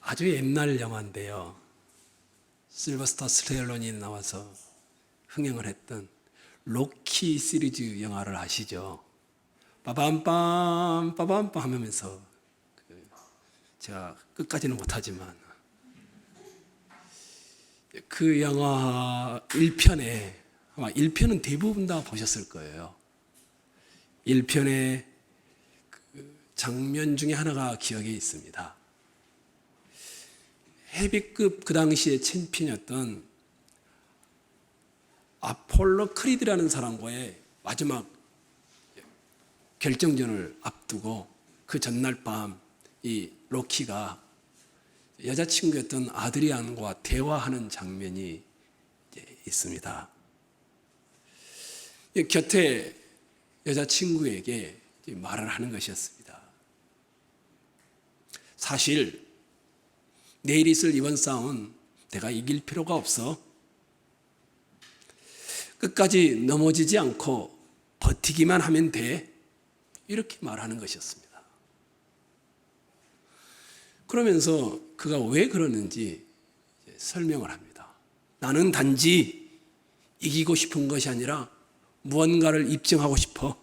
아주 옛날 영화인데요. 실버스타 스텔론이 나와서 흥행을 했던 로키 시리즈 영화를 아시죠? 빠밤빰 빠밤빰 하면서 제가 끝까지는 못하지만 그 영화 1편에 아마 1편은 대부분 다 보셨을 거예요. 1편의 그 장면 중에 하나가 기억에 있습니다. 헤비급 그 당시에 챔피언이었던 아폴로 크리드라는 사람과의 마지막 결정전을 앞두고 그 전날 밤 이 로키가 여자친구였던 아드리안과 대화하는 장면이 있습니다. 곁에 여자친구에게 말을 하는 것이었습니다. 사실 내일 있을 이번 싸움은 내가 이길 필요가 없어. 끝까지 넘어지지 않고 버티기만 하면 돼. 이렇게 말하는 것이었습니다. 그러면서 그가 왜 그러는지 설명을 합니다. 나는 단지 이기고 싶은 것이 아니라 무언가를 입증하고 싶어.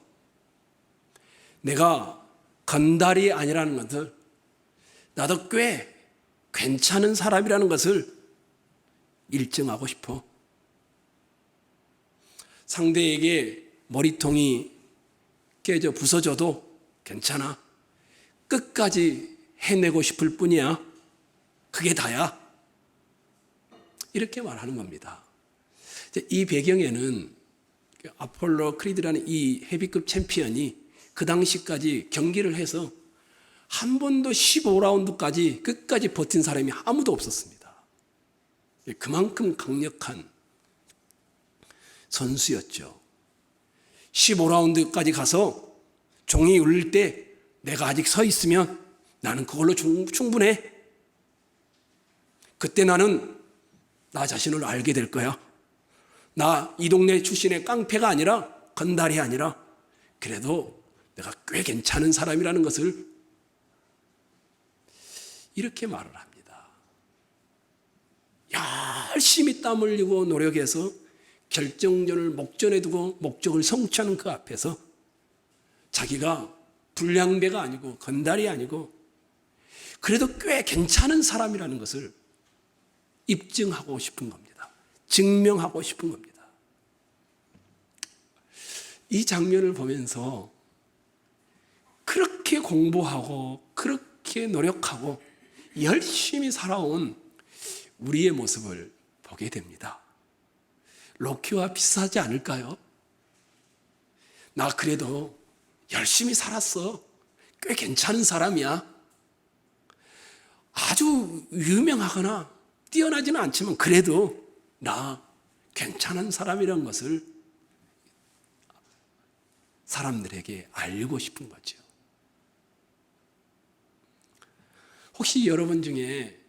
내가 건달이 아니라는 것을, 나도 꽤 괜찮은 사람이라는 것을 입증하고 싶어. 상대에게 머리통이 깨져 부서져도 괜찮아. 끝까지 해내고 싶을 뿐이야. 그게 다야. 이렇게 말하는 겁니다. 이 배경에는 아폴로 크리드라는 이 헤비급 챔피언이 그 당시까지 경기를 해서 한 번도 15라운드까지 끝까지 버틴 사람이 아무도 없었습니다. 그만큼 강력한 선수였죠. 15라운드까지 가서 종이 울릴 때 내가 아직 서 있으면 나는 그걸로 충분해. 그때 나는 나 자신을 알게 될 거야. 나 이 동네 출신의 깡패가 아니라, 건달이 아니라, 그래도 내가 꽤 괜찮은 사람이라는 것을 이렇게 말을 합니다. 열심히 땀 흘리고 노력해서 결정전을 목전에 두고 목적을 성취하는 그 앞에서 자기가 불량배가 아니고 건달이 아니고 그래도 꽤 괜찮은 사람이라는 것을 입증하고 싶은 겁니다. 증명하고 싶은 겁니다. 이 장면을 보면서 그렇게 공부하고 그렇게 노력하고 열심히 살아온 우리의 모습을 보게 됩니다. 로키와 비슷하지 않을까요? 나 그래도 열심히 살았어. 꽤 괜찮은 사람이야. 아주 유명하거나 뛰어나지는 않지만 그래도 나 괜찮은 사람이라는 것을 사람들에게 알고 싶은 거죠. 혹시 여러분 중에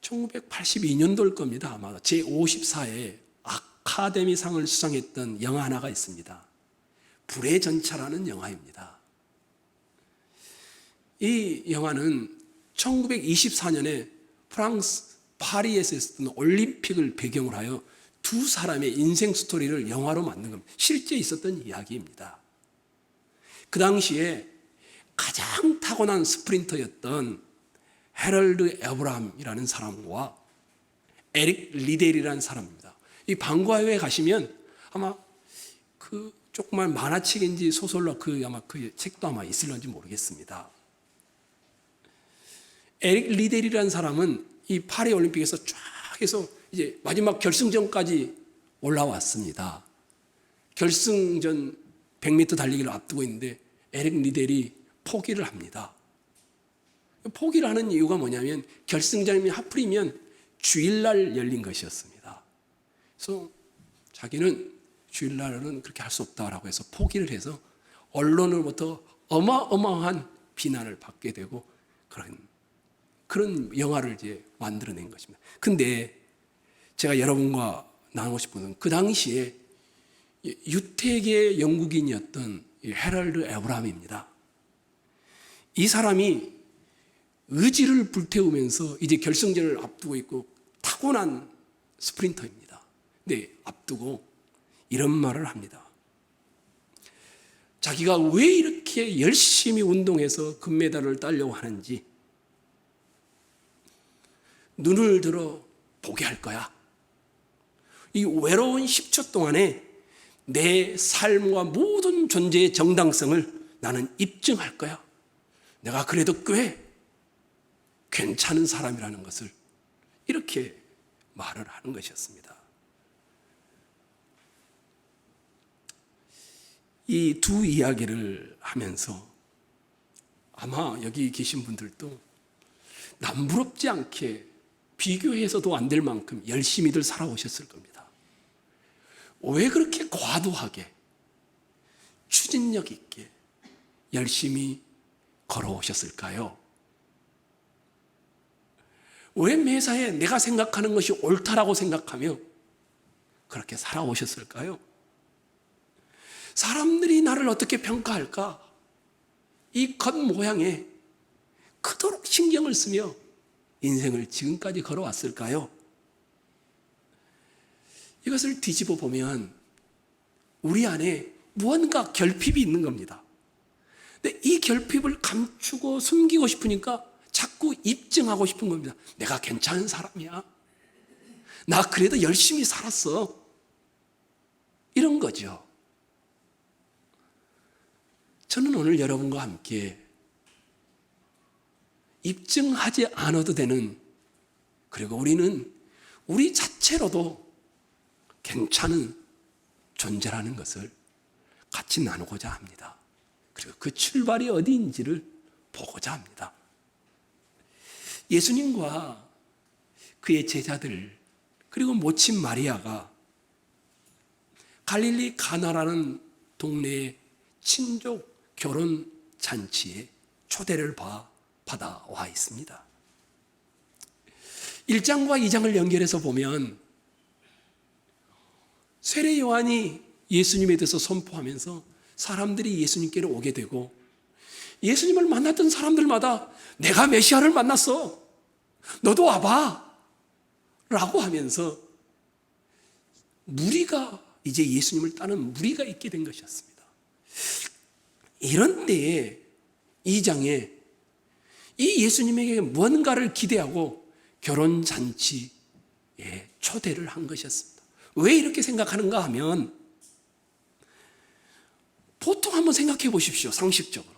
1982년도일 겁니다. 아마 제54회 아카데미상을 수상했던 영화 하나가 있습니다. 불의 전차라는 영화입니다. 이 영화는 1924년에 프랑스 파리에서 있었던 올림픽을 배경으로 하여 두 사람의 인생 스토리를 영화로 만든 겁니다. 실제 있었던 이야기입니다. 그 당시에 가장 타고난 스프린터였던 헤럴드 에브람이라는 사람과 에릭 리델이라는 사람입니다. 이 방과후에 가시면 아마 그 조그만 만화책인지 소설로 아마 그 책도 아마 있을런지 모르겠습니다. 에릭 리델이라는 사람은 이 파리 올림픽에서 쫙 해서 이제 마지막 결승전까지 올라왔습니다. 결승전 100m 달리기를 앞두고 있는데 에릭 리델이 포기를 합니다. 포기를 하는 이유가 뭐냐면 결승전이 하필이면 주일날 열린 것이었습니다. 그래서 자기는 주일날은 그렇게 할 수 없다라고 해서 포기를 해서 언론으로부터 어마어마한 비난을 받게 되고 그런 영화를 이제 만들어낸 것입니다. 근데 제가 여러분과 나누고 싶은 건 그 당시에 유태계 영국인이었던 헤럴드 에브람입니다. 이 사람이 의지를 불태우면서 이제 결승전을 앞두고 있고 타고난 스프린터입니다. 네, 앞두고 이런 말을 합니다. 자기가 왜 이렇게 열심히 운동해서 금메달을 따려고 하는지 눈을 들어 보게 할 거야. 이 외로운 10초 동안에 내 삶과 모든 존재의 정당성을 나는 입증할 거야. 내가 그래도 꽤 괜찮은 사람이라는 것을 이렇게 말을 하는 것이었습니다. 이 두 이야기를 하면서 아마 여기 계신 분들도 남부럽지 않게 비교해서도 안 될 만큼 열심히들 살아오셨을 겁니다. 왜 그렇게 과도하게 추진력 있게 열심히 걸어오셨을까요? 왜 매사에 내가 생각하는 것이 옳다라고 생각하며 그렇게 살아오셨을까요? 사람들이 나를 어떻게 평가할까? 이 겉모양에 그토록 신경을 쓰며 인생을 지금까지 걸어왔을까요? 이것을 뒤집어 보면 우리 안에 무언가 결핍이 있는 겁니다. 근데 이 결핍을 감추고 숨기고 싶으니까 자꾸 입증하고 싶은 겁니다. 내가 괜찮은 사람이야. 나 그래도 열심히 살았어. 이런 거죠. 저는 오늘 여러분과 함께 입증하지 않아도 되는, 그리고 우리는 우리 자체로도 괜찮은 존재라는 것을 같이 나누고자 합니다. 그리고 그 출발이 어디인지를 보고자 합니다. 예수님과 그의 제자들, 그리고 모친 마리아가 갈릴리 가나라는 동네의 친족 결혼 잔치에 초대를 받아와 있습니다. 1장과 2장을 연결해서 보면 세례 요한이 예수님에 대해서 선포하면서 사람들이 예수님께로 오게 되고, 예수님을 만났던 사람들마다 내가 메시아를 만났어, 너도 와봐 라고 하면서 무리가, 이제 예수님을 따르는 무리가 있게 된 것이었습니다. 이런 때에 2장에 이 예수님에게 무언가를 기대하고 결혼잔치에 초대를 한 것이었습니다. 왜 이렇게 생각하는가 하면, 보통 한번 생각해 보십시오. 상식적으로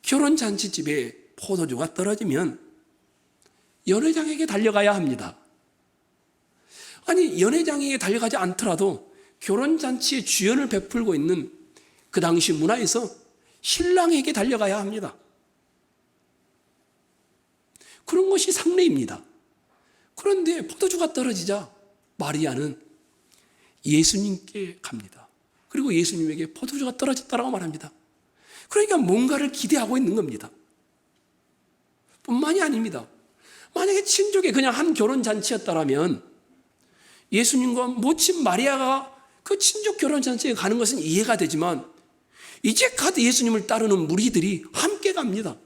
결혼잔치집에 포도주가 떨어지면 연회장에게 달려가야 합니다. 아니, 연회장에게 달려가지 않더라도 결혼잔치의 주연을 베풀고 있는 그 당시 문화에서 신랑에게 달려가야 합니다. 그런 것이 상례입니다. 그런데 포도주가 떨어지자 마리아는 예수님께 갑니다. 그리고 예수님에게 포도주가 떨어졌다라고 말합니다. 그러니까 뭔가를 기대하고 있는 겁니다. 뿐만이 아닙니다. 만약에 친족의 그냥 한 결혼잔치였다면 예수님과 모친 마리아가 그 친족 결혼잔치에 가는 것은 이해가 되지만, 이제까지 예수님을 따르는 무리들이 함께 갑니다.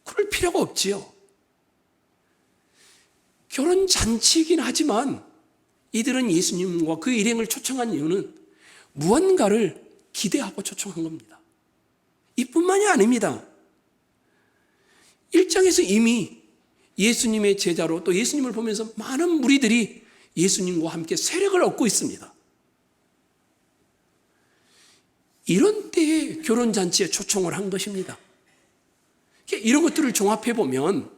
그럴 필요가 없지요. 결혼잔치이긴 하지만 이들은 예수님과 그 일행을 초청한 이유는 무언가를 기대하고 초청한 겁니다. 이뿐만이 아닙니다. 1장에서 이미 예수님의 제자로 또 예수님을 보면서 많은 무리들이 예수님과 함께 세력을 얻고 있습니다. 이런 때에 결혼잔치에 초청을 한 것입니다. 이런 것들을 종합해보면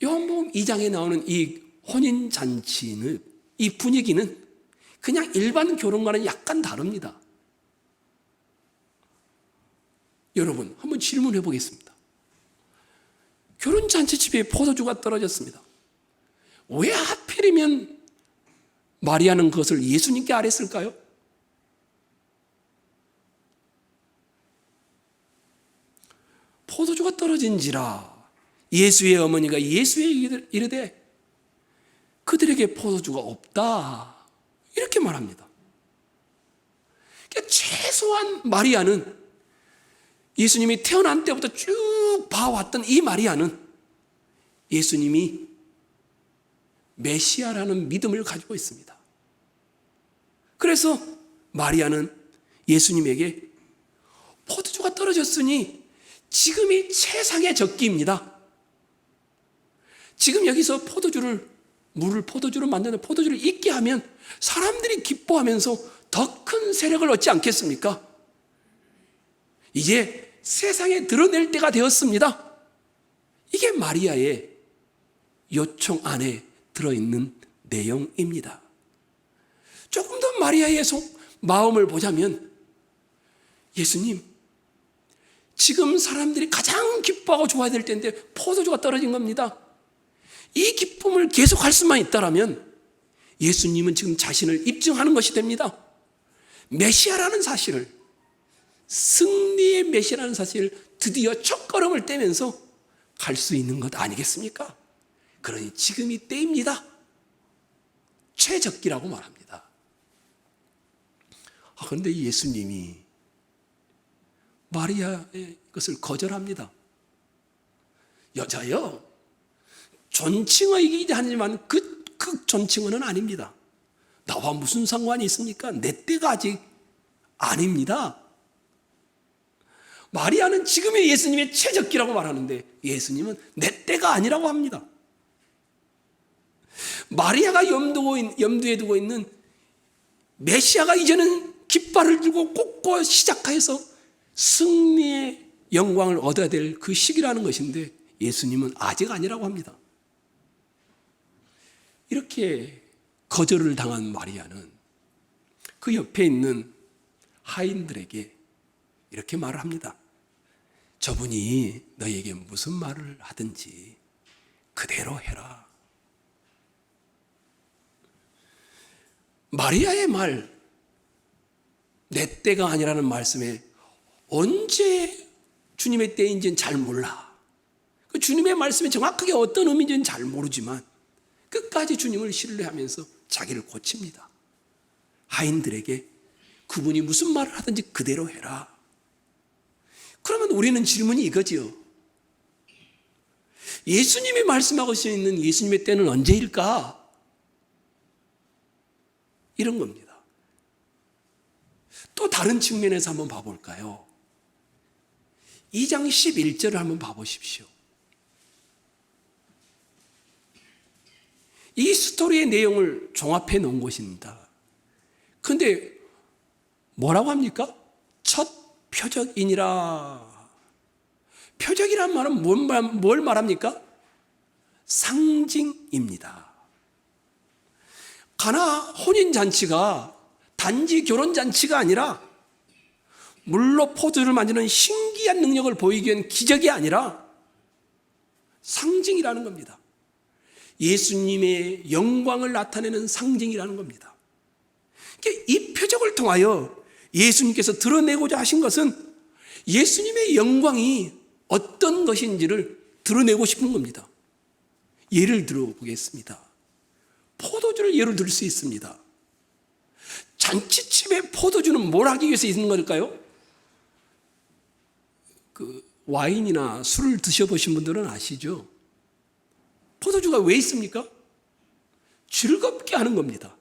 요한복음 2장에 나오는 이 혼인잔치는, 이 분위기는 그냥 일반 결혼과는 약간 다릅니다. 여러분, 한번 질문해 보겠습니다. 결혼잔치 집에 포도주가 떨어졌습니다. 왜 하필이면 마리아는 그것을 예수님께 아뢰었을까요? 포도주가 떨어진지라 예수의 어머니가 예수에게 이르되 그들에게 포도주가 없다, 이렇게 말합니다. 그러니까 최소한 마리아는 예수님이 태어난 때부터 쭉 봐왔던 이 마리아는 예수님이 메시아라는 믿음을 가지고 있습니다. 그래서 마리아는 예수님에게 포도주가 떨어졌으니 지금이 최상의 적기입니다. 지금 여기서 포도주를 만드는 포도주를 익게 하면 사람들이 기뻐하면서 더 큰 세력을 얻지 않겠습니까? 이제 세상에 드러낼 때가 되었습니다. 이게 마리아의 요청 안에 들어있는 내용입니다. 조금 더 마리아의 마음을 보자면, 예수님, 지금 사람들이 가장 기뻐하고 좋아야 될 때인데 포도주가 떨어진 겁니다. 이 기쁨을 계속할 수만 있다면 예수님은 지금 자신을 입증하는 것이 됩니다. 메시아라는 사실을, 승리의 메시아라는 사실을 드디어 첫걸음을 떼면서 갈 수 있는 것 아니겠습니까? 그러니 지금이 때입니다. 최적기라고 말합니다. 그런데 예수님이 마리아의 것을 거절합니다. 여자여, 존칭어이긴 하지만 그 존칭어는 아닙니다. 나와 무슨 상관이 있습니까? 내 때가 아직 아닙니다. 마리아는 지금의 예수님의 최적기라고 말하는데 예수님은 내 때가 아니라고 합니다. 마리아가 염두에 두고 있는 메시아가 이제는 깃발을 들고 꽂고 시작해서 승리의 영광을 얻어야 될 그 시기라는 것인데 예수님은 아직 아니라고 합니다. 이렇게 거절을 당한 마리아는 그 옆에 있는 하인들에게 이렇게 말을 합니다. 저분이 너에게 무슨 말을 하든지 그대로 해라. 마리아의 말, 내 때가 아니라는 말씀에 언제 주님의 때인지는 잘 몰라. 그 주님의 말씀이 정확하게 어떤 의미인지는 잘 모르지만 끝까지 주님을 신뢰하면서 자기를 고칩니다. 하인들에게 그분이 무슨 말을 하든지 그대로 해라. 그러면 우리는 질문이 이거지요. 예수님이 말씀하고 있는 예수님의 때는 언제일까? 이런 겁니다. 또 다른 측면에서 한번 봐볼까요? 2장 11절을 한번 봐보십시오. 이 스토리의 내용을 종합해 놓은 것입니다. 그런데 뭐라고 합니까? 첫 표적이니라. 표적이란 말은 뭘 말합니까? 상징입니다. 가나 혼인잔치가 단지 결혼잔치가 아니라 물로 포도주를 만드는 신기한 능력을 보이기 위한 기적이 아니라 상징이라는 겁니다. 예수님의 영광을 나타내는 상징이라는 겁니다. 이 표적을 통하여 예수님께서 드러내고자 하신 것은 예수님의 영광이 어떤 것인지를 드러내고 싶은 겁니다. 예를 들어보겠습니다. 포도주를 예를 들 수 있습니다. 잔치집에 포도주는 뭘 하기 위해서 있는 걸까요? 와인이나 술을 드셔보신 분들은 아시죠? 포도주가 왜 있습니까? 즐겁게 하는 겁니다.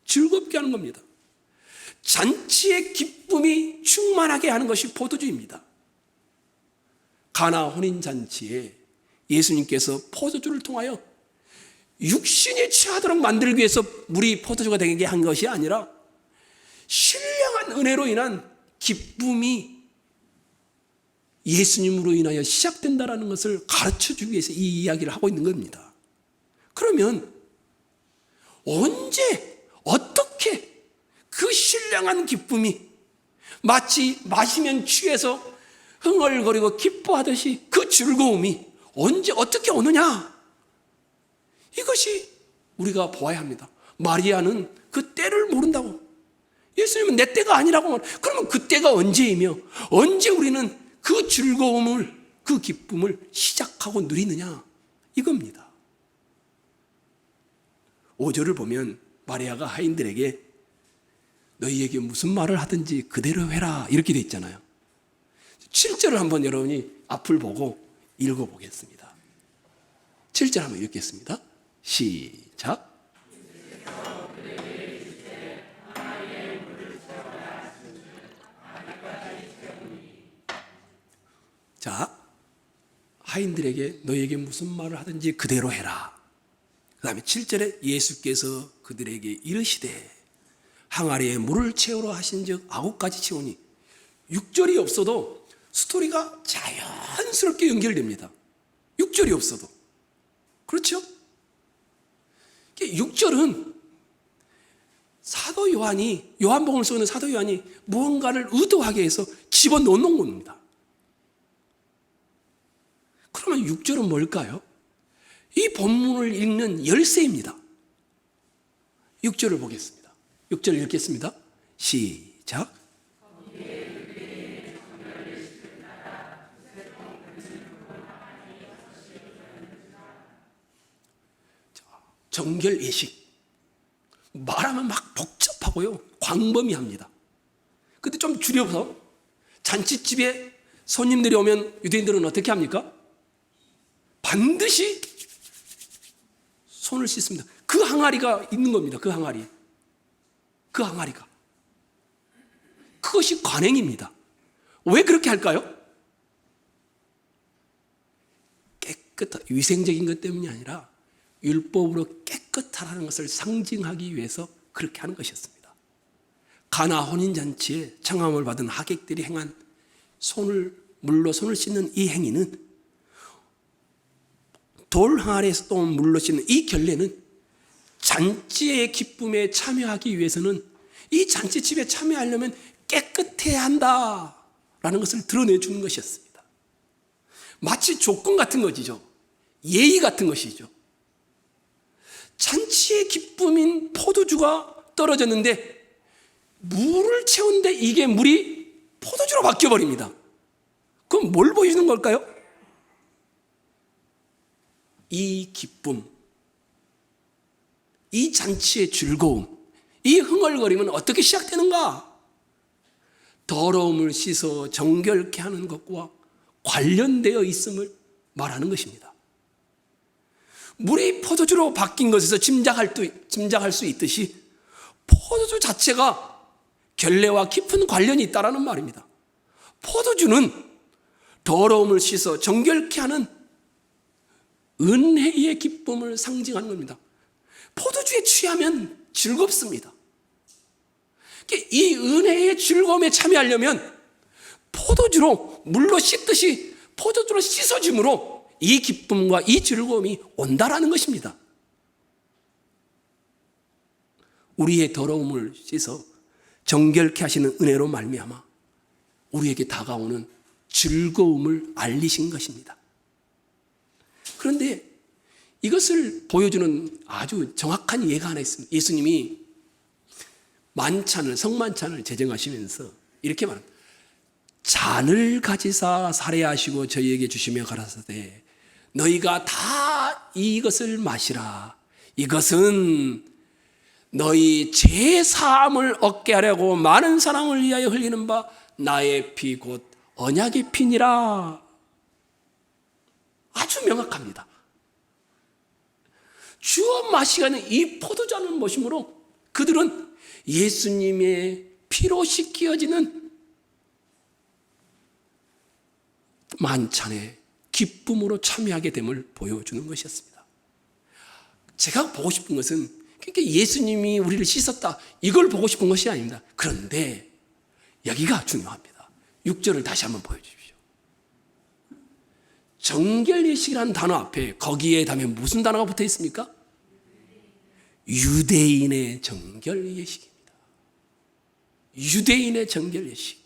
즐겁게 하는 겁니다. 잔치의 기쁨이 충만하게 하는 것이 포도주입니다. 가나 혼인잔치에 예수님께서 포도주를 통하여 육신이 취하도록 만들기 위해서 물이 포도주가 되게 한 것이 아니라 신령한 은혜로 인한 기쁨이 예수님으로 인하여 시작된다는 것을 가르쳐주기 위해서 이 이야기를 하고 있는 겁니다. 그러면 언제 어떻게 그 신령한 기쁨이 마치 마시면 취해서 흥얼거리고 기뻐하듯이 그 즐거움이 언제 어떻게 오느냐? 이것이 우리가 보아야 합니다. 마리아는 그 때를 모른다고. 예수님은 내 때가 아니라고 말. 그러면 그 때가 언제이며 언제 우리는 그 즐거움을, 그 기쁨을 시작하고 누리느냐? 이겁니다. 5절을 보면 마리아가 하인들에게 너희에게 무슨 말을 하든지 그대로 해라 이렇게 돼 있잖아요. 7절을 한번 여러분이 앞을 보고 읽어보겠습니다. 7절 한번 읽겠습니다. 시작. 자, 하인들에게 너에게 무슨 말을 하든지 그대로 해라. 그 다음에 7절에 예수께서 그들에게 이르시되 항아리에 물을 채우러 하신즉 9가지 채우니 6절이 없어도 스토리가 자연스럽게 연결됩니다. 6절이 없어도. 그렇죠? 6절은 사도 요한이, 요한복음을 쓰는 사도 요한이 무언가를 의도하게 해서 집어넣는 겁니다. 그러면 6절은 뭘까요? 이 본문을 읽는 열쇠입니다. 6절을 보겠습니다. 6절 읽겠습니다. 시작. 정결 예식. 말하면 막 복잡하고요. 광범위합니다. 근데 좀 줄여서 잔치집에 손님들이 오면 유대인들은 어떻게 합니까? 반드시 손을 씻습니다. 그 항아리가 있는 겁니다. 그 항아리. 그 항아리가. 그것이 관행입니다. 왜 그렇게 할까요? 깨끗한, 위생적인 것 때문이 아니라 율법으로 깨끗하다는 것을 상징하기 위해서 그렇게 하는 것이었습니다. 가나 혼인잔치에 청함을 받은 하객들이 행한 물로 손을 씻는 이 행위는, 돌 항아리에서 또 물로 씻는 이 결례는 잔치의 기쁨에 참여하기 위해서는, 이 잔치집에 참여하려면 깨끗해야 한다라는 것을 드러내주는 것이었습니다. 마치 조건 같은 것이죠. 예의 같은 것이죠. 잔치의 기쁨인 포도주가 떨어졌는데 물을 채우는데 이게 물이 포도주로 바뀌어버립니다. 그럼 뭘 보여주는 걸까요? 이 기쁨, 이 잔치의 즐거움, 이 흥얼거림은 어떻게 시작되는가? 더러움을 씻어 정결케 하는 것과 관련되어 있음을 말하는 것입니다. 물이 포도주로 바뀐 것에서 짐작할 수 있듯이 포도주 자체가 결례와 깊은 관련이 있다는 말입니다. 포도주는 더러움을 씻어 정결케 하는 은혜의 기쁨을 상징하는 겁니다. 포도주에 취하면 즐겁습니다. 이 은혜의 즐거움에 참여하려면 포도주로, 물로 씻듯이 포도주로 씻어짐으로 이 기쁨과 이 즐거움이 온다라는 것입니다. 우리의 더러움을 씻어 정결케 하시는 은혜로 말미암아 우리에게 다가오는 즐거움을 알리신 것입니다. 그런데 이것을 보여주는 아주 정확한 예가 하나 있습니다. 예수님이 성만찬을 제정하시면서 이렇게 말합니다. 잔을 가지사 살해하시고 저희에게 주시며 가라사대 너희가 다 이것을 마시라. 이것은 너희 죄 사함을 얻게 하려고 많은 사람을 위하여 흘리는 바 나의 피 곧 언약의 피니라. 아주 명확합니다. 주어 마시가는 이 포도주는 것이므로 그들은 예수님의 피로 씻겨지는 만찬에 기쁨으로 참여하게 됨을 보여주는 것이었습니다. 제가 보고 싶은 것은 그러니까 예수님이 우리를 씻었다 이걸 보고 싶은 것이 아닙니다. 그런데 여기가 중요합니다. 6절을 다시 한번 보여주십시오. 정결예식이라는 단어 앞에 거기에 다음에 무슨 단어가 붙어 있습니까? 유대인의 정결예식입니다. 유대인의 정결예식.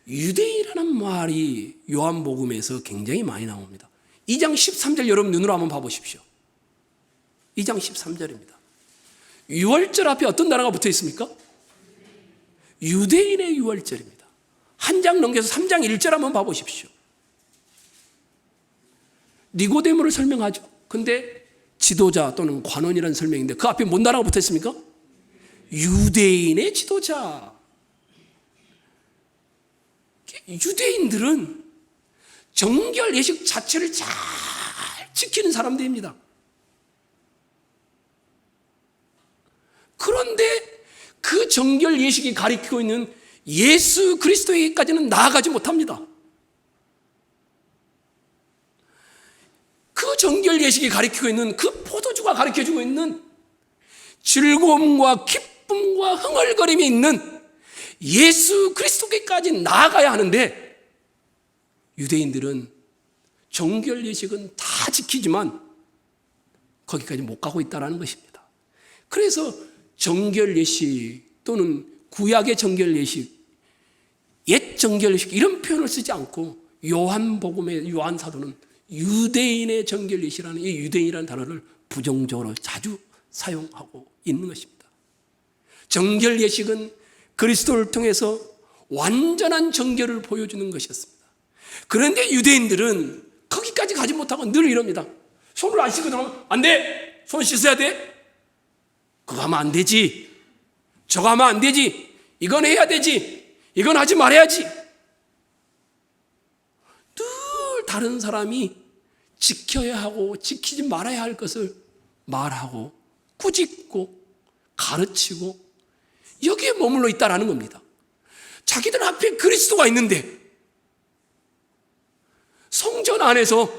유대인이라는 말이 요한복음에서 굉장히 많이 나옵니다. 2장 13절 여러분 눈으로 한번 봐보십시오. 2장 13절입니다. 유월절 앞에 어떤 단어가 붙어 있습니까? 유대인의 유월절입니다. 한 장 넘겨서 3장 1절 한번 봐보십시오. 니고데모를 설명하죠. 근데 지도자 또는 관원이라는 설명인데 그 앞에 뭔 단어가 붙어 있습니까? 유대인의 지도자. 유대인들은 정결 예식 자체를 잘 지키는 사람들입니다. 그런데 그 정결 예식이 가리키고 있는 예수 그리스도에게까지는 나아가지 못합니다. 그 정결 예식이 가리키고 있는 그 포도주가 가리켜주고 있는 즐거움과 기쁨과 흥얼거림이 있는 예수 그리스도께까지 나아가야 하는데 유대인들은 정결 예식은 다 지키지만 거기까지 못 가고 있다는 것입니다. 그래서 정결 예식 또는 구약의 정결 예식, 옛 정결 예식 이런 표현을 쓰지 않고 요한복음의 요한 사도는 유대인의 정결 예식이라는 이 유대인이라는 단어를 부정적으로 자주 사용하고 있는 것입니다. 정결 예식은 그리스도를 통해서 완전한 정결을 보여주는 것이었습니다. 그런데 유대인들은 거기까지 가지 못하고 늘 이럽니다. 손을 안 씻고 들어가면 안 돼. 손 씻어야 돼. 그거 하면 안 되지. 저거 하면 안 되지. 이건 해야 되지. 이건 하지 말아야지. 늘 다른 사람이 지켜야 하고 지키지 말아야 할 것을 말하고 꾸짖고 가르치고 여기에 머물러 있다라는 겁니다. 자기들 앞에 그리스도가 있는데 성전 안에서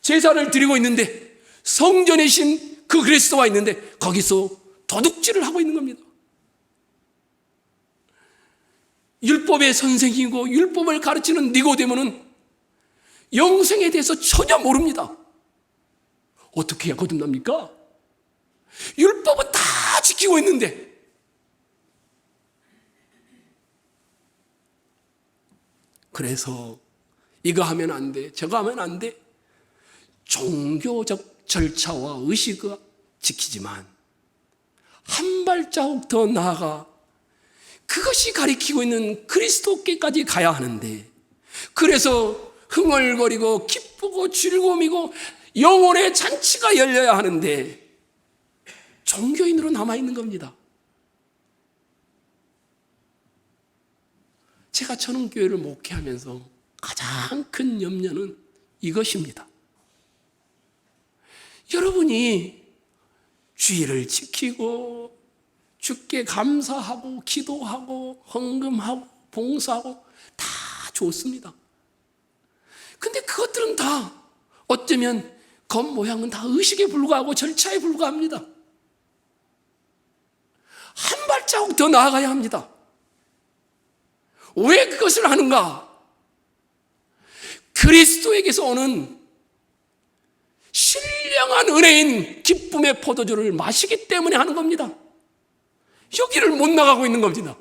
제사를 드리고 있는데 성전에 신 그 그리스도가 있는데 거기서 도둑질을 하고 있는 겁니다. 율법의 선생이고 율법을 가르치는 니고데모는 영생에 대해서 전혀 모릅니다. 어떻게 해야 거듭납니까? 율법은 다 지키고 있는데 그래서 이거 하면 안 돼, 저거 하면 안 돼. 종교적 절차와 의식을 지키지만 한 발자국 더 나아가 그것이 가리키고 있는 그리스도께까지 가야 하는데 그래서 흥얼거리고 기쁘고 즐거움이고 영혼의 잔치가 열려야 하는데 종교인으로 남아있는 겁니다. 제가 천흥교회를 목회하면서 가장 큰 염려는 이것입니다. 여러분이 주의를 지키고 주께 감사하고 기도하고 헌금하고 봉사하고 다 좋습니다. 근데 그것들은 다 어쩌면 겉모양은 다 의식에 불과하고 절차에 불과합니다. 한 발자국 더 나아가야 합니다. 왜 그것을 하는가? 그리스도에게서 오는 신령한 은혜인 기쁨의 포도주를 마시기 때문에 하는 겁니다. 여기를 못 나가고 있는 겁니다.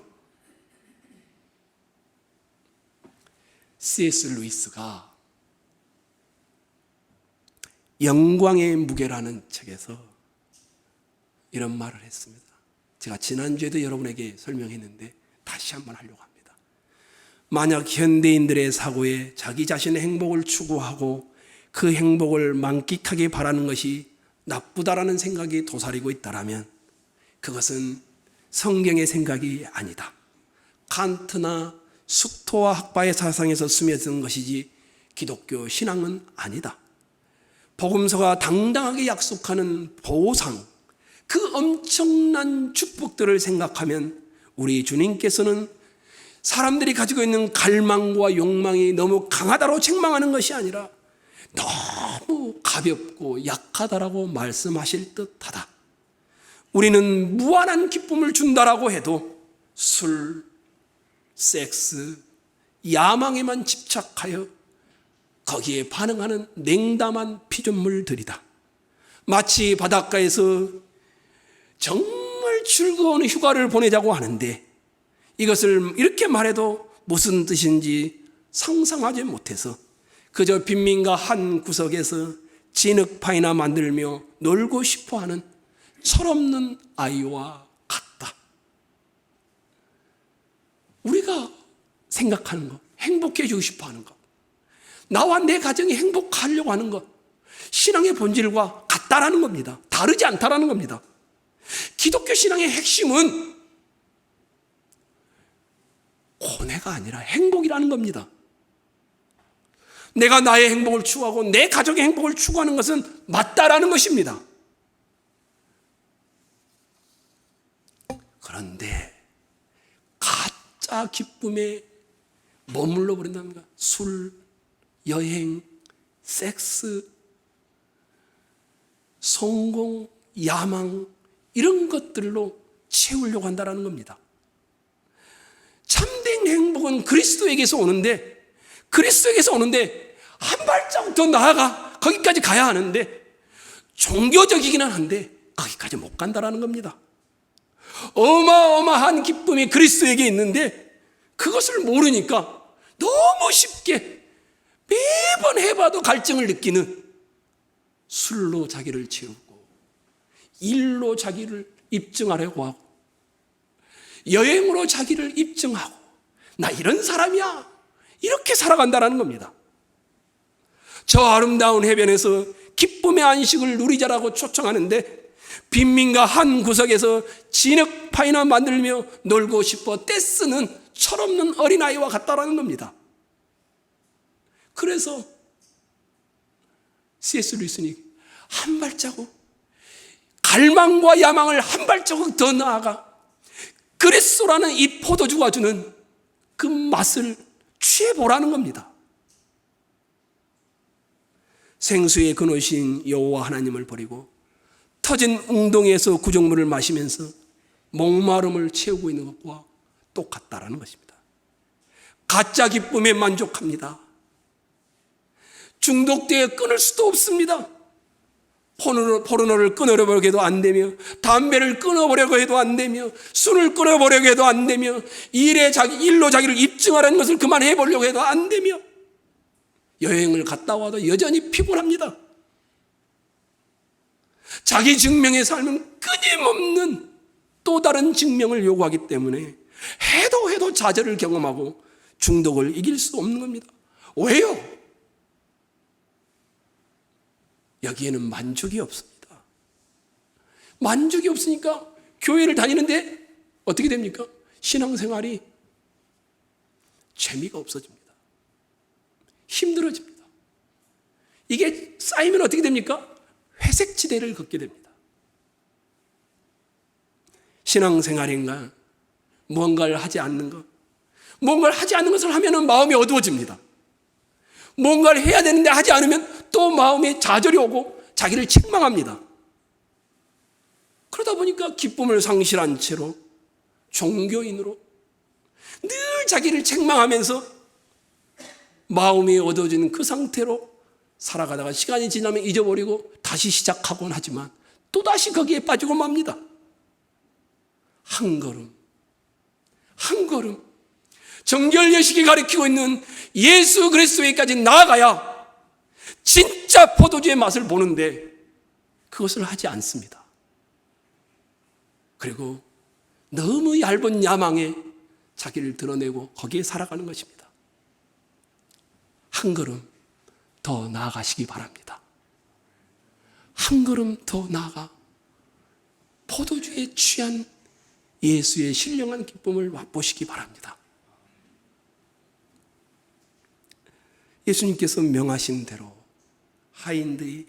C.S. 루이스가 영광의 무게라는 책에서 이런 말을 했습니다. 제가 지난주에도 여러분에게 설명했는데 다시 한번 하려고 합니다. 만약 현대인들의 사고에 자기 자신의 행복을 추구하고 그 행복을 만끽하기 바라는 것이 나쁘다라는 생각이 도사리고 있다면 그것은 성경의 생각이 아니다. 칸트나 숙토와 학파의 사상에서 스며든 것이지 기독교 신앙은 아니다. 복음서가 당당하게 약속하는 보상, 그 엄청난 축복들을 생각하면 우리 주님께서는 사람들이 가지고 있는 갈망과 욕망이 너무 강하다고 책망하는 것이 아니라 너무 가볍고 약하다라고 말씀하실 듯하다. 우리는 무한한 기쁨을 준다라고 해도 술, 섹스, 야망에만 집착하여 거기에 반응하는 냉담한 피조물들이다. 마치 바닷가에서 정말 즐거운 휴가를 보내자고 하는데 이것을 이렇게 말해도 무슨 뜻인지 상상하지 못해서 그저 빈민가 한 구석에서 진흙파이나 만들며 놀고 싶어하는 철없는 아이와 같다. 우리가 생각하는 것, 행복해지고 싶어하는 것, 나와 내 가정이 행복하려고 하는 것, 신앙의 본질과 같다라는 겁니다. 다르지 않다라는 겁니다. 기독교 신앙의 핵심은 고뇌가 아니라 행복이라는 겁니다. 내가 나의 행복을 추구하고 내 가족의 행복을 추구하는 것은 맞다라는 것입니다. 그런데 가짜 기쁨에 머물러 버린답니다. 술, 여행, 섹스, 성공, 야망 이런 것들로 채우려고 한다는 겁니다. 참된 행복은 그리스도에게서 오는데 한 발자국 더 나아가 거기까지 가야 하는데 종교적이기는 한데 거기까지 못 간다는 겁니다. 어마어마한 기쁨이 그리스도에게 있는데 그것을 모르니까 너무 쉽게 매번 해봐도 갈증을 느끼는 술로 자기를 채우고 일로 자기를 입증하려고 하고 여행으로 자기를 입증하고 나 이런 사람이야 이렇게 살아간다는 겁니다. 저 아름다운 해변에서 기쁨의 안식을 누리자라고 초청하는데 빈민가 한 구석에서 진흙파이나 만들며 놀고 싶어 떼쓰는 철없는 어린아이와 같다라는 겁니다. 그래서 C.S. 루이스는 한 발자국 갈망과 야망을 한 발자국 더 나아가 그리스도라는 이 포도주가 주는 그 맛을 취해보라는 겁니다. 생수의 근원이신 여호와 하나님을 버리고 터진 웅덩이에서 구정물을 마시면서 목마름을 채우고 있는 것과 똑같다라는 것입니다. 가짜 기쁨에 만족합니다. 중독되어 끊을 수도 없습니다. 포르노를 끊어버리려고 해도 안 되며 담배를 끊어버리려고 해도 안 되며 술을 끊어버리려고 해도 안 되며 일로 자기를 입증하라는 것을 그만해보려고 해도 안 되며 여행을 갔다 와도 여전히 피곤합니다. 자기 증명의 삶은 끊임없는 또 다른 증명을 요구하기 때문에 해도 좌절을 경험하고 중독을 이길 수 없는 겁니다. 왜요? 여기에는 만족이 없습니다. 만족이 없으니까 교회를 다니는데 어떻게 됩니까? 신앙생활이 재미가 없어집니다. 힘들어집니다. 이게 쌓이면 어떻게 됩니까? 회색지대를 걷게 됩니다. 신앙생활인가 무언가를 하지 않는 것, 무언가를 하지 않는 것을 하면 마음이 어두워집니다. 뭔가를 해야 되는데 하지 않으면 또 마음에 좌절이 오고 자기를 책망합니다. 그러다 보니까 기쁨을 상실한 채로 종교인으로 늘 자기를 책망하면서 마음이 어두워지는 그 상태로 살아가다가 시간이 지나면 잊어버리고 다시 시작하곤 하지만 또다시 거기에 빠지고 맙니다. 한 걸음 정결예식이 가리키고 있는 예수 그리스도에까지 나아가야 진짜 포도주의 맛을 보는데 그것을 하지 않습니다. 그리고 너무 얇은 야망에 자기를 드러내고 거기에 살아가는 것입니다. 한 걸음 더 나아가시기 바랍니다. 한 걸음 더 나아가 포도주에 취한 예수의 신령한 기쁨을 맛보시기 바랍니다. 예수님께서 명하신 대로 하인들이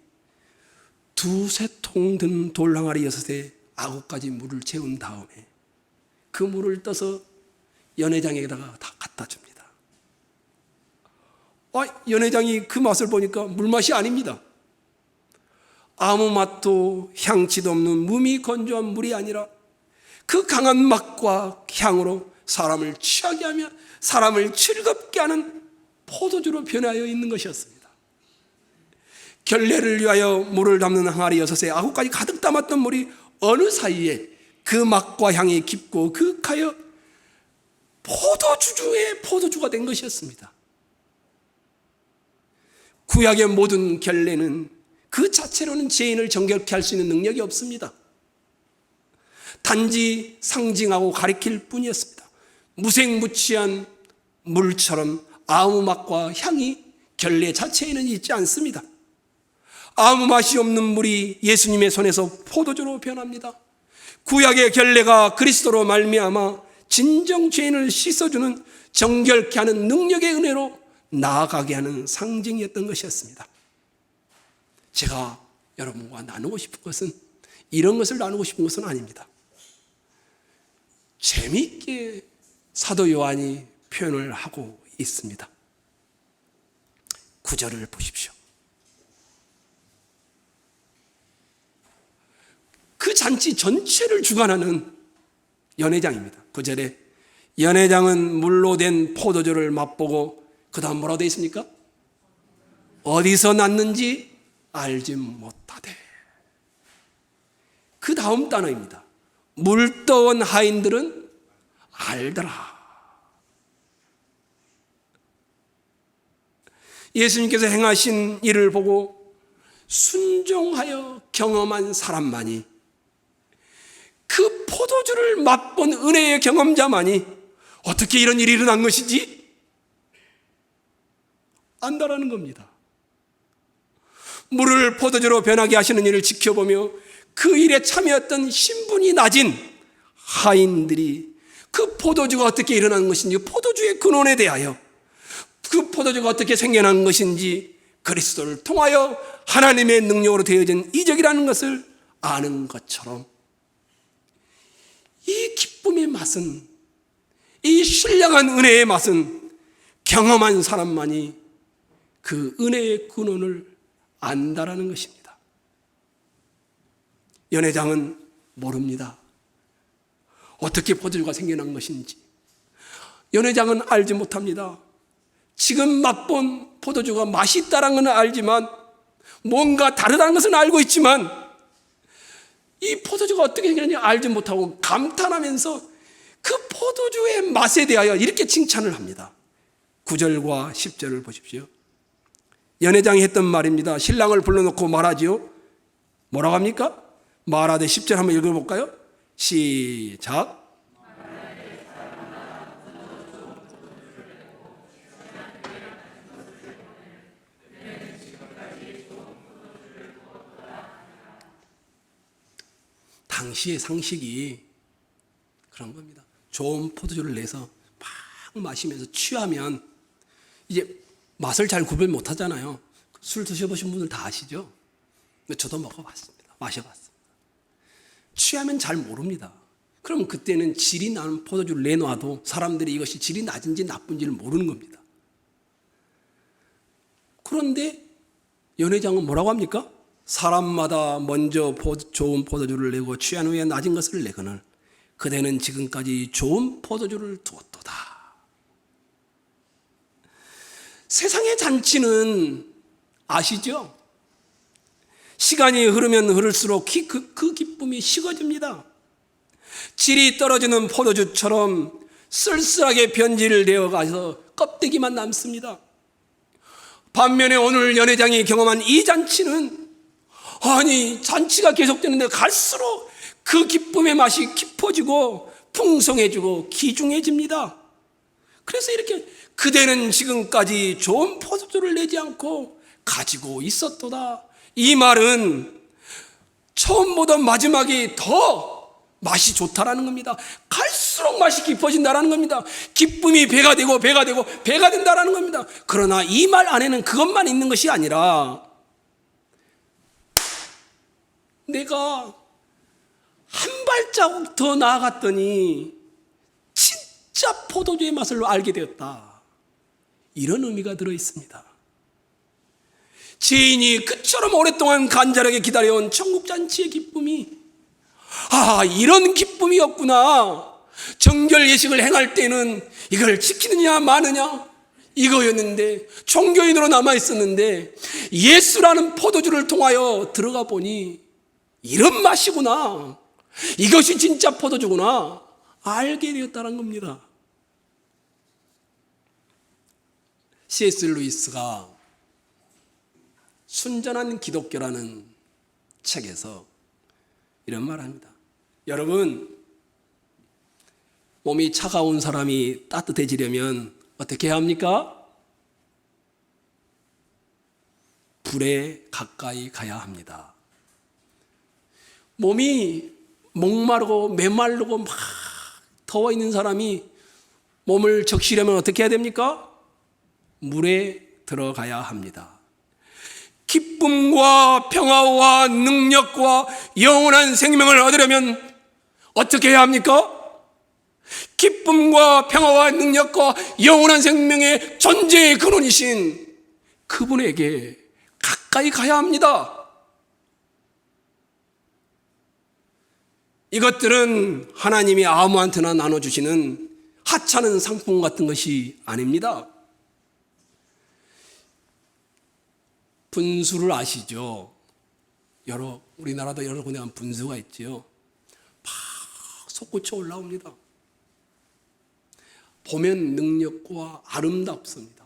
2-3통 든 돌항아리 6에 9가지 물을 채운 다음에 그 물을 떠서 연회장에다가 다 갖다 줍니다. 연회장이 그 맛을 보니까 물맛이 아닙니다. 아무 맛도 향치도 없는 무미 건조한 물이 아니라 그 강한 맛과 향으로 사람을 취하게 하며 사람을 즐겁게 하는 포도주로 변하여 있는 것이었습니다. 결례를 위하여 물을 담는 항아리 6에 9가지 가득 담았던 물이 어느 사이에 그 맛과 향이 깊고 그윽하여 포도주의 포도주가 된 것이었습니다. 구약의 모든 결례는 그 자체로는 죄인을 정결케 할 수 있는 능력이 없습니다. 단지 상징하고 가리킬 뿐이었습니다. 무색무취한 물처럼 아무 맛과 향이 결례 자체에는 있지 않습니다. 아무 맛이 없는 물이 예수님의 손에서 포도주로 변합니다. 구약의 결례가 그리스도로 말미암아 진정 죄인을 씻어주는 정결케 하는 능력의 은혜로 나아가게 하는 상징이었던 것이었습니다. 제가 여러분과 나누고 싶은 것은 이런 것을 나누고 싶은 것은 아닙니다. 재미있게 사도 요한이 표현을 하고 있습니다. 9절을 보십시오. 그 잔치 전체를 주관하는 연회장입니다. 9절에 연회장은 물로 된 포도주를 맛보고 그 다음 뭐라고 되어 있습니까? 어디서 났는지 알지 못하되. 그 다음 단어입니다. 물떠온 하인들은 알더라. 예수님께서 행하신 일을 보고 순종하여 경험한 사람만이, 그 포도주를 맛본 은혜의 경험자만이 어떻게 이런 일이 일어난 것인지 안다라는 겁니다. 물을 포도주로 변하게 하시는 일을 지켜보며 그 일에 참여했던 신분이 낮은 하인들이 그 포도주가 어떻게 일어난 것인지, 포도주의 근원에 대하여, 그 포도주가 어떻게 생겨난 것인지, 그리스도를 통하여 하나님의 능력으로 되어진 이적이라는 것을 아는 것처럼, 이 기쁨의 맛은, 이 신령한 은혜의 맛은 경험한 사람만이 그 은혜의 근원을 안다라는 것입니다. 연회장은 모릅니다. 어떻게 포도주가 생겨난 것인지 연회장은 알지 못합니다. 지금 맛본 포도주가 맛이 있다는 것은 알지만, 뭔가 다르다는 것은 알고 있지만, 이 포도주가 어떻게 생겼는지 알지 못하고 감탄하면서 그 포도주의 맛에 대하여 이렇게 칭찬을 합니다. 9절과 10절을 보십시오. 연회장이 했던 말입니다. 신랑을 불러놓고 말하지요. 뭐라고 합니까? 말하되 10절 한번 읽어볼까요? 시작. 당시의 상식이 그런 겁니다. 좋은 포도주를 내서 막 마시면서 취하면 이제 맛을 잘 구별 못 하잖아요. 술 드셔보신 분들 다 아시죠? 저도 먹어봤습니다. 마셔봤습니다. 취하면 잘 모릅니다. 그럼 그때는 질이 나는 포도주를 내놔도 사람들이 이것이 질이 낮은지 나쁜지를 모르는 겁니다. 그런데 연회장은 뭐라고 합니까? 사람마다 먼저 좋은 포도주를 내고 취한 후에 낮은 것을 내거늘 그대는 지금까지 좋은 포도주를 두었도다. 세상의 잔치는 아시죠? 시간이 흐르면 흐를수록 그 기쁨이 식어집니다. 질이 떨어지는 포도주처럼 쓸쓸하게 변질되어 가서 껍데기만 남습니다. 반면에 오늘 연회장이 경험한 이 잔치는, 아니 잔치가 계속되는데 갈수록 그 기쁨의 맛이 깊어지고 풍성해지고 귀중해집니다. 그래서 이렇게 그대는 지금까지 좋은 포도주를 내지 않고 가지고 있었도다. 이 말은 처음 보던 마지막이 더 맛이 좋다라는 겁니다. 갈수록 맛이 깊어진다라는 겁니다. 기쁨이 배가 되고 배가 되고 배가 된다라는 겁니다. 그러나 이 말 안에는 그것만 있는 것이 아니라, 내가 한 발자국 더 나아갔더니 진짜 포도주의 맛을 알게 되었다. 이런 의미가 들어 있습니다. 죄인이 그처럼 오랫동안 간절하게 기다려온 천국잔치의 기쁨이, 이런 기쁨이었구나. 정결 예식을 행할 때는 이걸 지키느냐 마느냐 이거였는데, 종교인으로 남아있었는데 예수라는 포도주를 통하여 들어가 보니 이런 맛이구나, 이것이 진짜 포도주구나 알게 되었다는 겁니다. C.S. 루이스가 순전한 기독교라는 책에서 이런 말을 합니다. 여러분, 몸이 차가운 사람이 따뜻해지려면 어떻게 해야 합니까? 불에 가까이 가야 합니다. 몸이 목마르고 메마르고 막 더워 있는 사람이 몸을 적시려면 어떻게 해야 됩니까? 물에 들어가야 합니다. 기쁨과 평화와 능력과 영원한 생명을 얻으려면 어떻게 해야 합니까? 기쁨과 평화와 능력과 영원한 생명의 존재의 근원이신 그분에게 가까이 가야 합니다. 이것들은 하나님이 아무한테나 나눠주시는 하찮은 상품 같은 것이 아닙니다. 분수를 아시죠? 우리나라도 여러 군데 가면 분수가 있지요. 막 솟구쳐 올라옵니다. 보면 능력과 아름답습니다.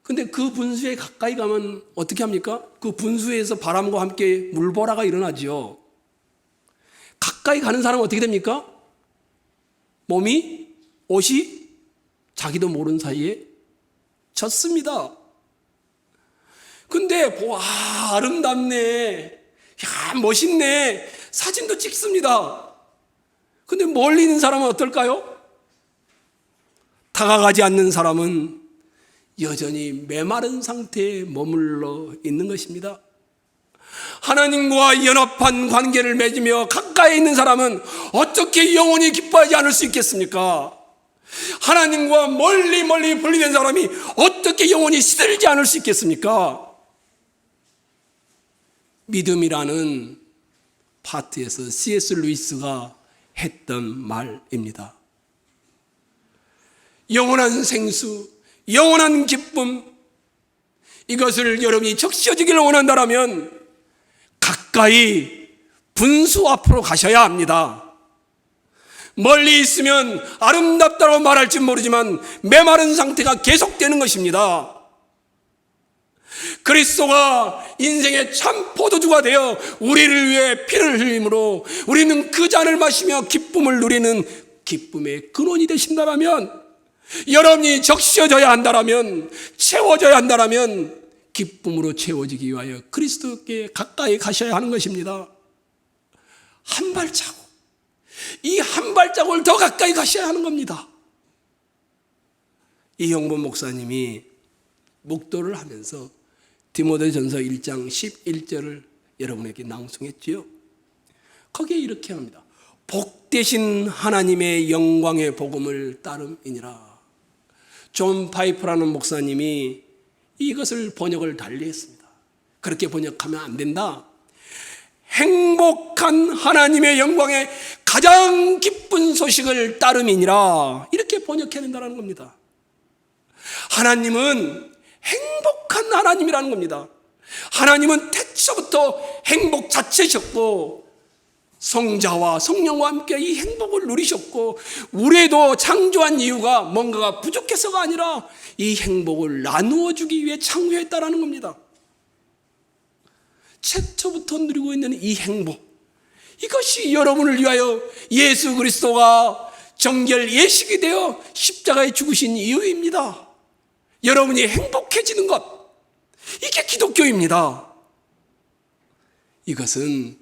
근데 그 분수에 가까이 가면 어떻게 합니까? 그 분수에서 바람과 함께 물보라가 일어나지요. 가까이 가는 사람은 어떻게 됩니까? 옷이 자기도 모르는 사이에 젖습니다. 근데 아름답네, 야 멋있네, 사진도 찍습니다. 근데 멀리 있는 사람은 어떨까요? 다가가지 않는 사람은 여전히 메마른 상태에 머물러 있는 것입니다. 하나님과 연합한 관계를 맺으며 가까이 있는 사람은 어떻게 영원히 기뻐하지 않을 수 있겠습니까? 하나님과 멀리 분리된 사람이 어떻게 영원히 시들지 않을 수 있겠습니까? 믿음이라는 파트에서 C.S. 루이스가 했던 말입니다. 영원한 생수, 영원한 기쁨, 이것을 여러분이 적셔지기를 원한다면 가까이 분수 앞으로 가셔야 합니다. 멀리 있으면 아름답다고 말할지 모르지만 메마른 상태가 계속되는 것입니다. 그리스도가 인생의 참 포도주가 되어 우리를 위해 피를 흘림으로 우리는 그 잔을 마시며 기쁨을 누리는 기쁨의 근원이 되신다면, 여러분이 적셔져야 한다면, 채워져야 한다면 기쁨으로 채워지기 위하여 그리스도께 가까이 가셔야 하는 것입니다. 한 발자국, 이 한 발자국을 더 가까이 가셔야 하는 겁니다. 이형범 목사님이 묵도를 하면서 디모데전서 1장 11절을 여러분에게 낭송했지요. 거기에 이렇게 합니다. 복되신 하나님의 영광의 복음을 따름이니라. 존 파이프라는 목사님이 이것을 번역을 달리했습니다. 그렇게 번역하면 안 된다. 행복한 하나님의 영광의 가장 기쁜 소식을 따름이니라. 이렇게 번역해야 된다는 겁니다. 하나님은 행복한 하나님이라는 겁니다. 하나님은 태초부터 행복 자체셨고 성자와 성령과 함께 이 행복을 누리셨고, 우리도 창조한 이유가 뭔가가 부족해서가 아니라 이 행복을 나누어 주기 위해 창조했다라는 겁니다. 최초부터 누리고 있는 이 행복, 이것이 여러분을 위하여 예수 그리스도가 정결 예식이 되어 십자가에 죽으신 이유입니다. 여러분이 행복해지는 것, 이게 기독교입니다. 이것은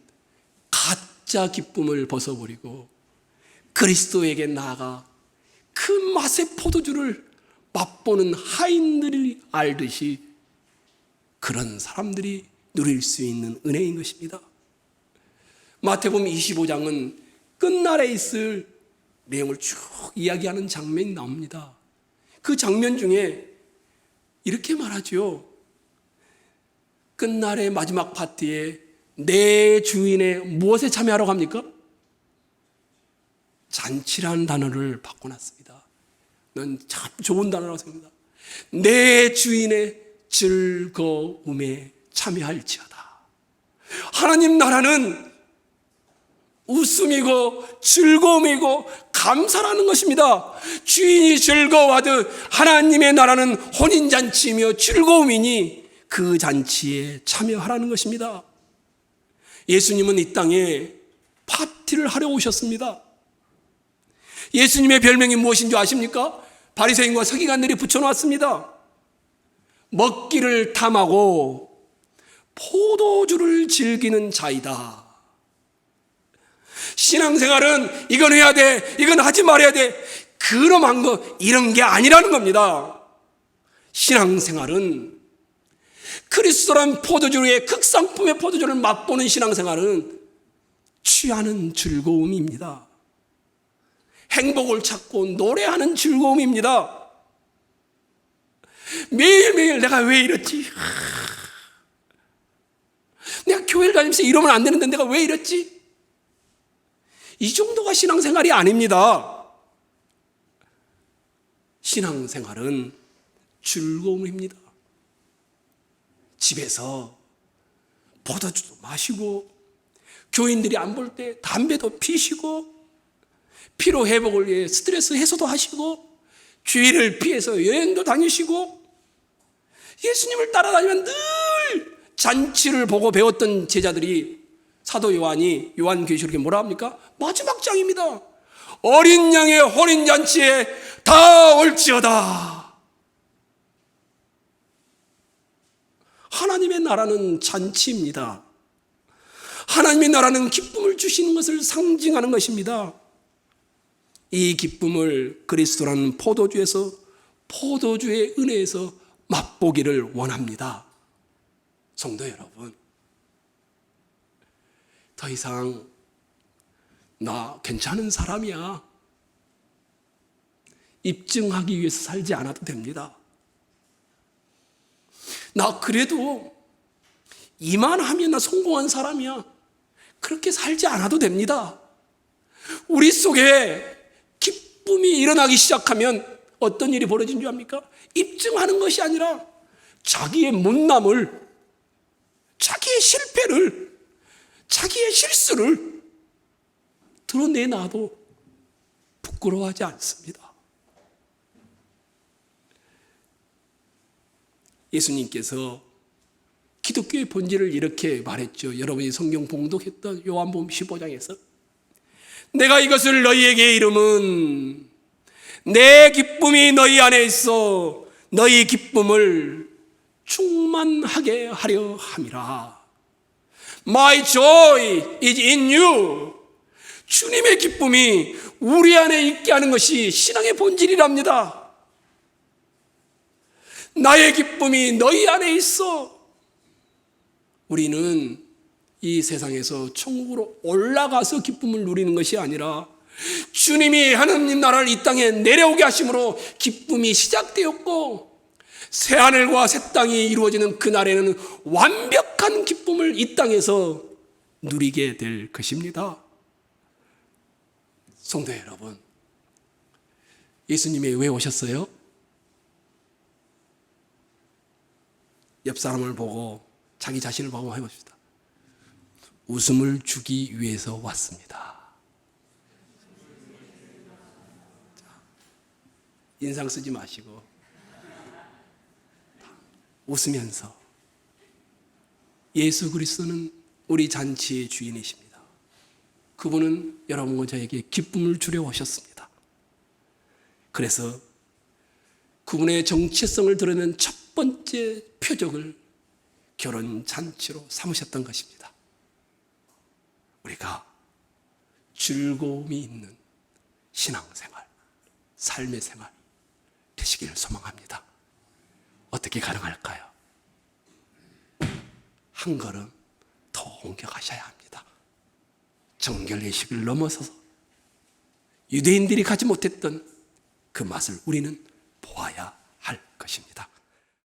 가짜 기쁨을 벗어버리고 그리스도에게 나아가 그 맛의 포도주를 맛보는 하인들이 알듯이 그런 사람들이 누릴 수 있는 은혜인 것입니다. 마태복음 25장은 끝날에 있을 내용을 쭉 이야기하는 장면이 나옵니다. 그 장면 중에 이렇게 말하죠. 끝날의 마지막 파티에 내 주인의 무엇에 참여하러 갑니까? 잔치라는 단어를 바꿔놨습니다. 넌 참 좋은 단어라고 생각합니다. 내 주인의 즐거움에 참여할지어다. 하나님 나라는 웃음이고 즐거움이고 감사라는 것입니다. 주인이 즐거워하듯 하나님의 나라는 혼인잔치이며 즐거움이니 그 잔치에 참여하라는 것입니다. 예수님은 이 땅에 파티를 하러 오셨습니다. 예수님의 별명이 무엇인 줄 아십니까? 바리새인과 서기관들이 붙여놓았습니다. 먹기를 탐하고 포도주를 즐기는 자이다. 신앙생활은 이건 해야 돼, 이건 하지 말아야 돼, 그럼한 거 이런 게 아니라는 겁니다. 신앙생활은 그리스도란 포도주의 극상품의 포도주를 맛보는 신앙생활은 취하는 즐거움입니다. 행복을 찾고 노래하는 즐거움입니다. 매일매일 내가 왜 이랬지? 내가 교회를 다니면서 이러면 안 되는데 내가 왜 이랬지? 이 정도가 신앙생활이 아닙니다. 신앙생활은 즐거움입니다. 집에서 포도주도 마시고 교인들이 안 볼 때 담배도 피시고 피로 회복을 위해 스트레스 해소도 하시고 주의를 피해서 여행도 다니시고 예수님을 따라다니면 늘 잔치를 보고 배웠던 제자들이 사도 요한이 요한계시록에 뭐라 합니까? 마지막 장입니다. 어린 양의 혼인잔치에 다 올지어다. 하나님의 나라는 잔치입니다. 하나님의 나라는 기쁨을 주시는 것을 상징하는 것입니다. 이 기쁨을 그리스도라는 포도주에서 포도주의 은혜에서 맛보기를 원합니다. 성도 여러분, 더 이상 나 괜찮은 사람이야 입증하기 위해서 살지 않아도 됩니다. 나 그래도 이만하면 나 성공한 사람이야 그렇게 살지 않아도 됩니다. 우리 속에 기쁨이 일어나기 시작하면 어떤 일이 벌어진 줄 압니까? 입증하는 것이 아니라 자기의 못남을, 자기의 실패를, 자기의 실수를 드러내놔도 부끄러워하지 않습니다. 예수님께서 기독교의 본질을 이렇게 말했죠. 여러분이 성경 봉독했던 요한복음 15장에서 내가 이것을 너희에게 이름은 내 기쁨이 너희 안에 있어 너희 기쁨을 충만하게 하려 함이라. My joy is in you. 주님의 기쁨이 우리 안에 있게 하는 것이 신앙의 본질이랍니다. 나의 기쁨이 너희 안에 있어. 우리는 이 세상에서 천국으로 올라가서 기쁨을 누리는 것이 아니라 주님이 하나님 나라를 이 땅에 내려오게 하심으로 기쁨이 시작되었고 새하늘과 새 땅이 이루어지는 그날에는 완벽한 기쁨을 이 땅에서 누리게 될 것입니다. 성도 여러분, 예수님이 왜 오셨어요? 옆 사람을 보고 자기 자신을 보고 해봅시다. 웃음을 주기 위해서 왔습니다. 인상 쓰지 마시고 웃으면서 예수 그리스도는 우리 잔치의 주인이십니다. 그분은 여러분과 저에게 기쁨을 주려 오셨습니다. 그래서 그분의 정체성을 드러낸 첫 번째 표적을 결혼 잔치로 삼으셨던 것입니다. 우리가 즐거움이 있는 신앙생활, 삶의 생활 되시기를 소망합니다. 어떻게 가능할까요? 한 걸음 더 옮겨가셔야 합니다. 정결 예식을 넘어서서 유대인들이 가지 못했던 그 맛을 우리는 보아야 할 것입니다.